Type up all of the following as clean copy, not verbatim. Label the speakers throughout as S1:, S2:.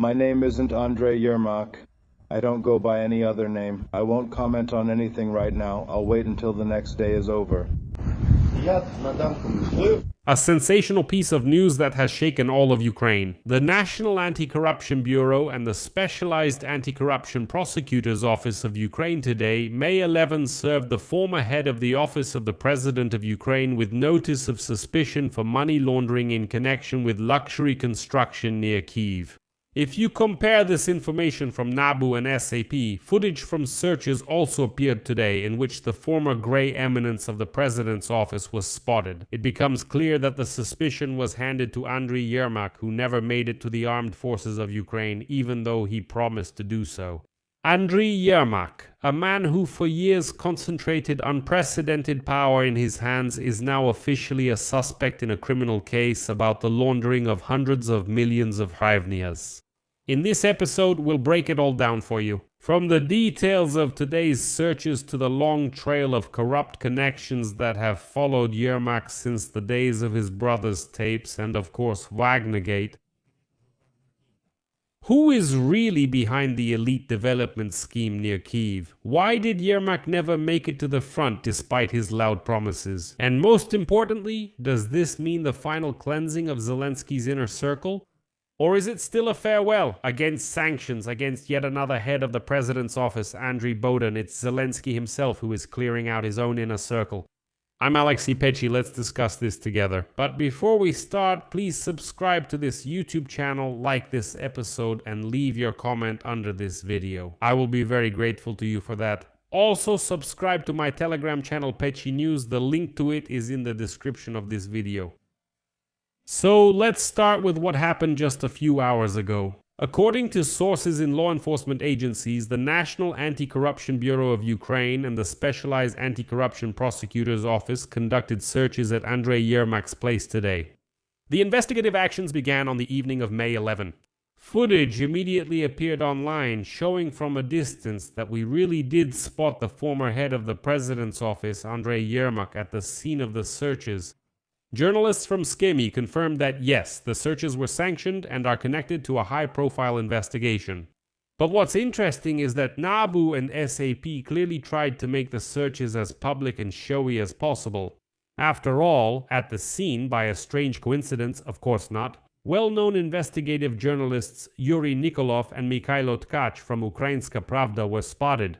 S1: My name isn't Andrei Yermak. I don't go by any other name. I won't comment on anything right now. I'll wait until the next day is over.
S2: A sensational piece of news that has shaken all of Ukraine. The National Anti-Corruption Bureau and the Specialized Anti-Corruption Prosecutor's Office of Ukraine today, May 11, served the former head of the Office of the President of Ukraine with notice of suspicion for money laundering in connection with luxury construction near Kyiv. If you compare this information from NABU and SAP, footage from searches also appeared today in which the former grey eminence of the president's office was spotted. It becomes clear that the suspicion was handed to Andriy Yermak, who never made it to the armed forces of Ukraine, even though he promised to do so. Andriy Yermak, a man who for years concentrated unprecedented power in his hands, is now officially a suspect in a criminal case about the laundering of hundreds of millions of hryvnias. In this episode, we'll break it all down for you. From the details of today's searches to the long trail of corrupt connections that have followed Yermak since the days of his brother's tapes and, of course, Wagnergate. Who is really behind the elite development scheme near Kyiv? Why did Yermak never make it to the front despite his loud promises? And most importantly, does this mean the final cleansing of Zelensky's inner circle? Or is it still a farewell against sanctions against yet another head of the president's office, Andriy Bodan? It's Zelensky himself who is clearing out his own inner circle. I'm Alexei Pechi, let's discuss this together. But before we start, please subscribe to this YouTube channel, like this episode, and leave your comment under this video. I will be very grateful to you for that. Also, subscribe to my Telegram channel, Pechi News. The link to it is in the description of this video. So, let's start with what happened just a few hours ago. According to sources in law enforcement agencies, the National Anti-Corruption Bureau of Ukraine and the Specialized Anti-Corruption Prosecutor's Office conducted searches at Andrei Yermak's place today. The investigative actions began on the evening of May 11. Footage immediately appeared online showing from a distance that we really did spot the former head of the president's office, Andrei Yermak, at the scene of the searches. Journalists from Skemi confirmed that yes, the searches were sanctioned and are connected to a high-profile investigation. But what's interesting is that NABU and SAP clearly tried to make the searches as public and showy as possible. After all, at the scene, by a strange coincidence, of course not, well-known investigative journalists Yuri Nikolov and Mikhailo Tkach from Ukrainska Pravda were spotted.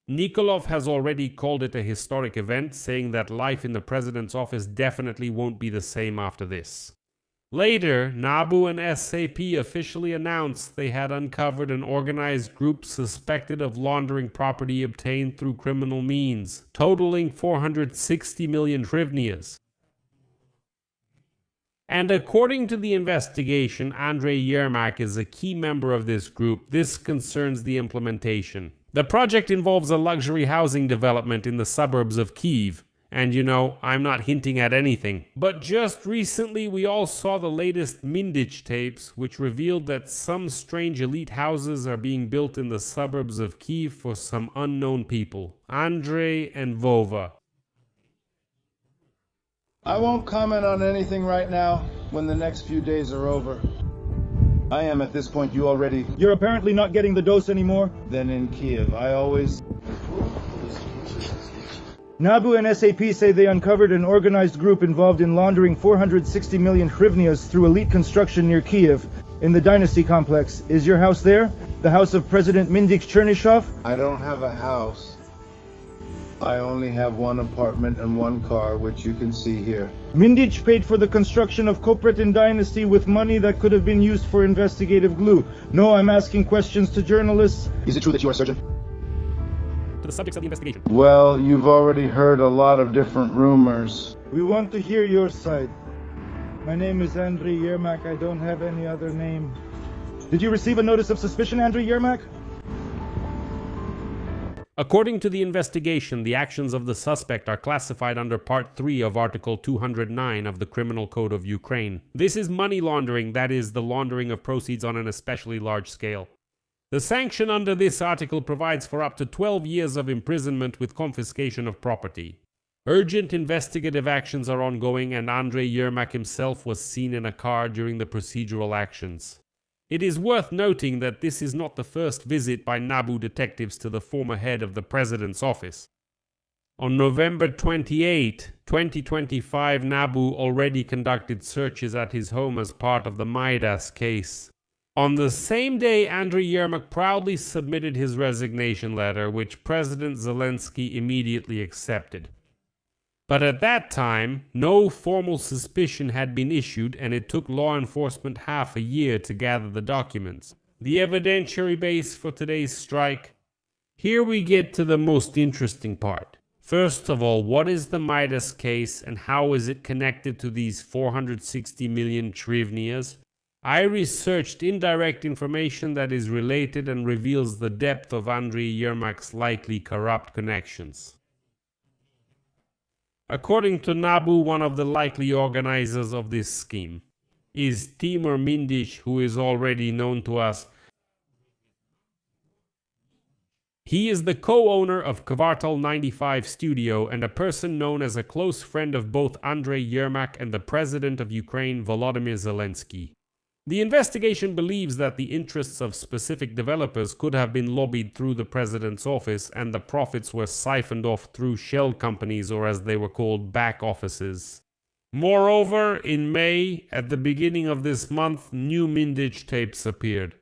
S2: Nikolov has already called it a historic event, saying that life in the president's office definitely won't be the same after this. Later, NABU and SAP officially announced they had uncovered an organized group suspected of laundering property obtained through criminal means, totaling 460 million hryvnias. And according to the investigation, Andrei Yermak is a key member of this group. This concerns the implementation. The project involves a luxury housing development in the suburbs of Kyiv. And you know, I'm not hinting at anything. But just recently we all saw the latest Mindich tapes, which revealed that some strange elite houses are being built in the suburbs of Kyiv for some unknown people. Andrei and Vova.
S1: I won't comment on anything right now when the next few days are over. I am at this point. You already...
S3: You're apparently not getting the dose anymore?
S1: Then in Kyiv, I always...
S3: NABU and SAP say they uncovered an organized group involved in laundering 460 million hryvnias through elite construction near Kyiv, in the Dynasty complex. Is your house there? The house of President Mindich Chernyshov?
S1: I don't have a house. I only have one apartment and one car, which you can see here.
S3: Mindich paid for the construction of Koprytin Dynasty with money that could have been used for investigative glue. No, I'm asking questions to journalists.
S1: Is it true that you are a surgeon?
S2: To the subjects of the investigation.
S1: Well, you've already heard a lot of different rumors.
S3: We want to hear your side. My name is Andriy Yermak. I don't have any other name. Did you receive a notice of suspicion, Andriy Yermak?
S2: According to the investigation, the actions of the suspect are classified under Part 3 of Article 209 of the Criminal Code of Ukraine. This is money laundering, that is, the laundering of proceeds on an especially large scale. The sanction under this article provides for up to 12 years of imprisonment with confiscation of property. Urgent investigative actions are ongoing, and Andrei Yermak himself was seen in a car during the procedural actions. It is worth noting that this is not the first visit by NABU detectives to the former head of the president's office. On November 28, 2025, NABU already conducted searches at his home as part of the MIDAS case. On the same day, Andriy Yermak proudly submitted his resignation letter, which President Zelensky immediately accepted. But at that time, no formal suspicion had been issued, and it took law enforcement half a year to gather the documents. The evidentiary base for today's strike? Here we get to the most interesting part. First of all, what is the MIDAS case and how is it connected to these 460 million hryvnias? I researched indirect information that is related and reveals the depth of Andriy Yermak's likely corrupt connections. According to NABU, one of the likely organizers of this scheme is Timur Mindich, who is already known to us. He is the co-owner of Kvartal 95 Studio and a person known as a close friend of both Andriy Yermak and the President of Ukraine, Volodymyr Zelensky. The investigation believes that the interests of specific developers could have been lobbied through the president's office and the profits were siphoned off through shell companies, or as they were called, back offices. Moreover, in May, at the beginning of this month, new Mindich tapes appeared.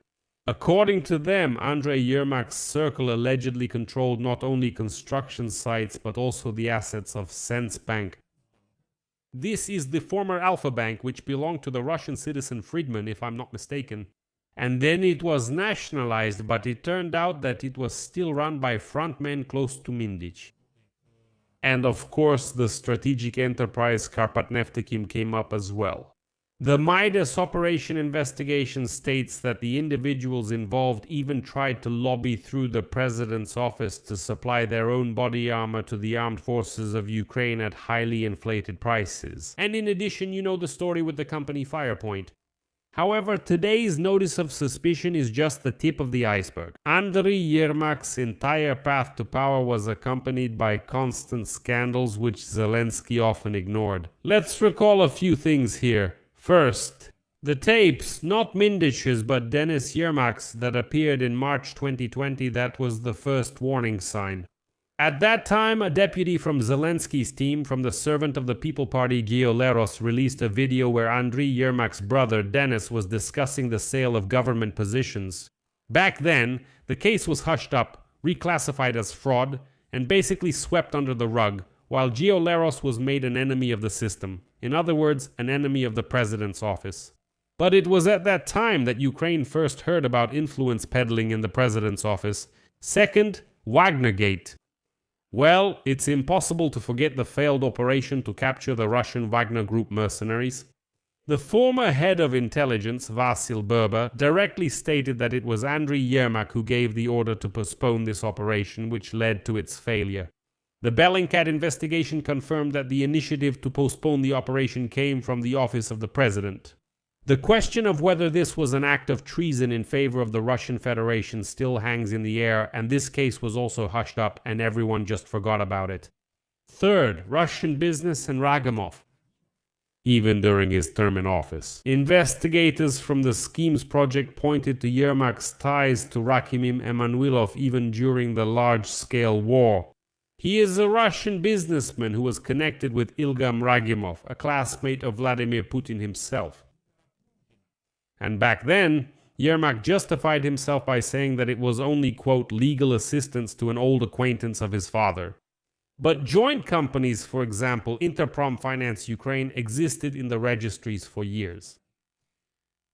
S2: According to them, Andriy Yermak's circle allegedly controlled not only construction sites but also the assets of Bank. This is the former Alpha Bank, which belonged to the Russian citizen Friedman, if I'm not mistaken. And then it was nationalized, but it turned out that it was still run by frontmen close to Mindich. And of course, the strategic enterprise Karpatneftekim came up as well. The MIDAS operation investigation states that the individuals involved even tried to lobby through the president's office to supply their own body armor to the armed forces of Ukraine at highly inflated prices. And in addition, you know the story with the company Firepoint. However, today's notice of suspicion is just the tip of the iceberg. Andriy Yermak's entire path to power was accompanied by constant scandals which Zelensky often ignored. Let's recall a few things here. First, the tapes, not Mindich's but Denis Yermak's, that appeared in March 2020, that was the first warning sign. At that time, a deputy from Zelensky's team, from the Servant of the People Party Gioleros, released a video where Andriy Yermak's brother Denis was discussing the sale of government positions. Back then, the case was hushed up, reclassified as fraud, and basically swept under the rug, while Gioleros was made an enemy of the system. In other words, an enemy of the president's office. But it was at that time that Ukraine first heard about influence peddling in the president's office. Second, Wagnergate. Well, it's impossible to forget the failed operation to capture the Russian Wagner Group mercenaries. The former head of intelligence, Vasil Berber, directly stated that it was Andriy Yermak who gave the order to postpone this operation, which led to its failure. The Bellingcat investigation confirmed that the initiative to postpone the operation came from the office of the president. The question of whether this was an act of treason in favor of the Russian Federation still hangs in the air, and this case was also hushed up and everyone just forgot about it. Third, Russian business and Ragimov. Even during his term in office, investigators from the Schemes project pointed to Yermak's ties to Rakimim Emanuilov even during the large-scale war. He is a Russian businessman who was connected with Ilgam Ragimov, a classmate of Vladimir Putin himself. And back then, Yermak justified himself by saying that it was only, quote, legal assistance to an old acquaintance of his father. But joint companies, for example, Interprom Finance Ukraine, existed in the registries for years.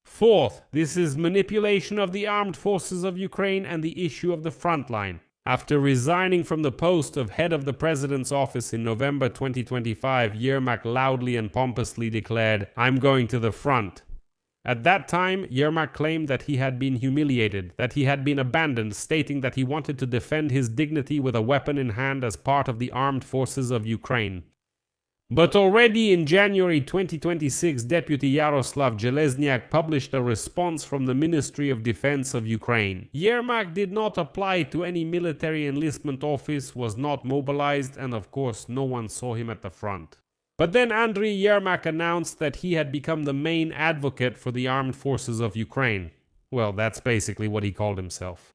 S2: Fourth, this is manipulation of the armed forces of Ukraine and the issue of the front line. After resigning from the post of head of the president's office in November 2025, Yermak loudly and pompously declared, "I'm going to the front." At that time, Yermak claimed that he had been humiliated, that he had been abandoned, stating that he wanted to defend his dignity with a weapon in hand as part of the armed forces of Ukraine. But already in January 2026, Deputy Yaroslav Jelezniak published a response from the Ministry of Defense of Ukraine. Yermak did not apply to any military enlistment office, was not mobilized, and of course no one saw him at the front. But then Andriy Yermak announced that he had become the main advocate for the armed forces of Ukraine. Well, that's basically what he called himself.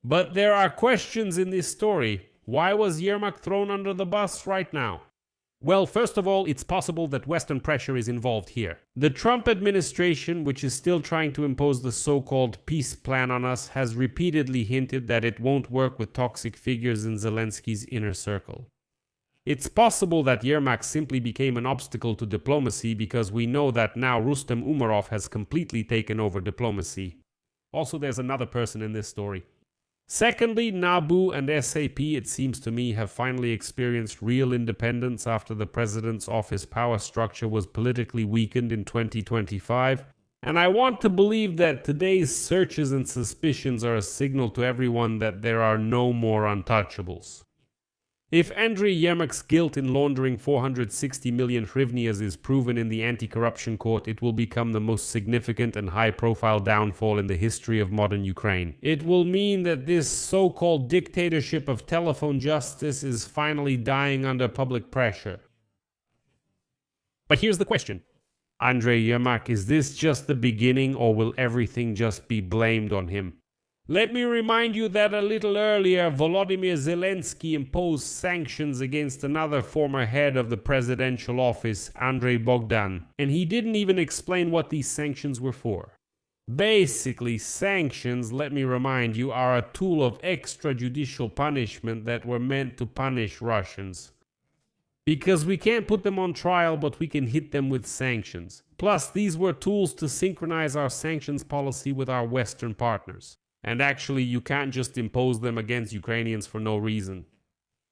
S2: But there are questions in this story. Why was Yermak thrown under the bus right now? Well, first of all, it's possible that Western pressure is involved here. The Trump administration, which is still trying to impose the so-called peace plan on us, has repeatedly hinted that it won't work with toxic figures in Zelensky's inner circle. It's possible that Yermak simply became an obstacle to diplomacy because we know that now Rustem Umarov has completely taken over diplomacy. Also, there's another person in this story. Secondly, NABU and SAP, it seems to me, have finally experienced real independence after the president's office power structure was politically weakened in 2025. And I want to believe that today's searches and suspicions are a signal to everyone that there are no more untouchables. If Andrei Yermak's guilt in laundering 460 million hryvnias is proven in the anti-corruption court, it will become the most significant and high-profile downfall in the history of modern Ukraine. It will mean that this so-called dictatorship of telephone justice is finally dying under public pressure. But here's the question. Andrei Yermak, is this just the beginning, or will everything just be blamed on him? Let me remind you that a little earlier, Volodymyr Zelensky imposed sanctions against another former head of the presidential office, Andrei Bogdan, and he didn't even explain what these sanctions were for. Basically, sanctions, let me remind you, are a tool of extrajudicial punishment that were meant to punish Russians. Because we can't put them on trial, but we can hit them with sanctions. Plus, these were tools to synchronize our sanctions policy with our Western partners. And actually, you can't just impose them against Ukrainians for no reason.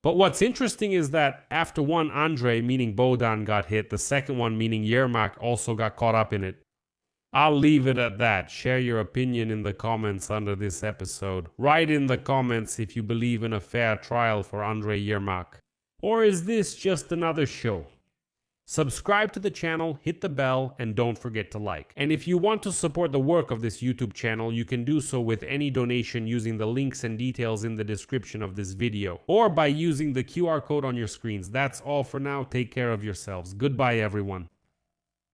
S2: But what's interesting is that after one Andrei, meaning Bogdan, got hit, the second one, meaning Yermak, also got caught up in it. I'll leave it at that. Share your opinion in the comments under this episode. Write in the comments if you believe in a fair trial for Andrei Yermak. Or is this just another show? Subscribe to the channel, hit the bell, and don't forget to like. And if you want to support the work of this YouTube channel, you can do so with any donation using the links and details in the description of this video, or by using the QR code on your screens. That's all for now. Take care of yourselves. Goodbye, everyone.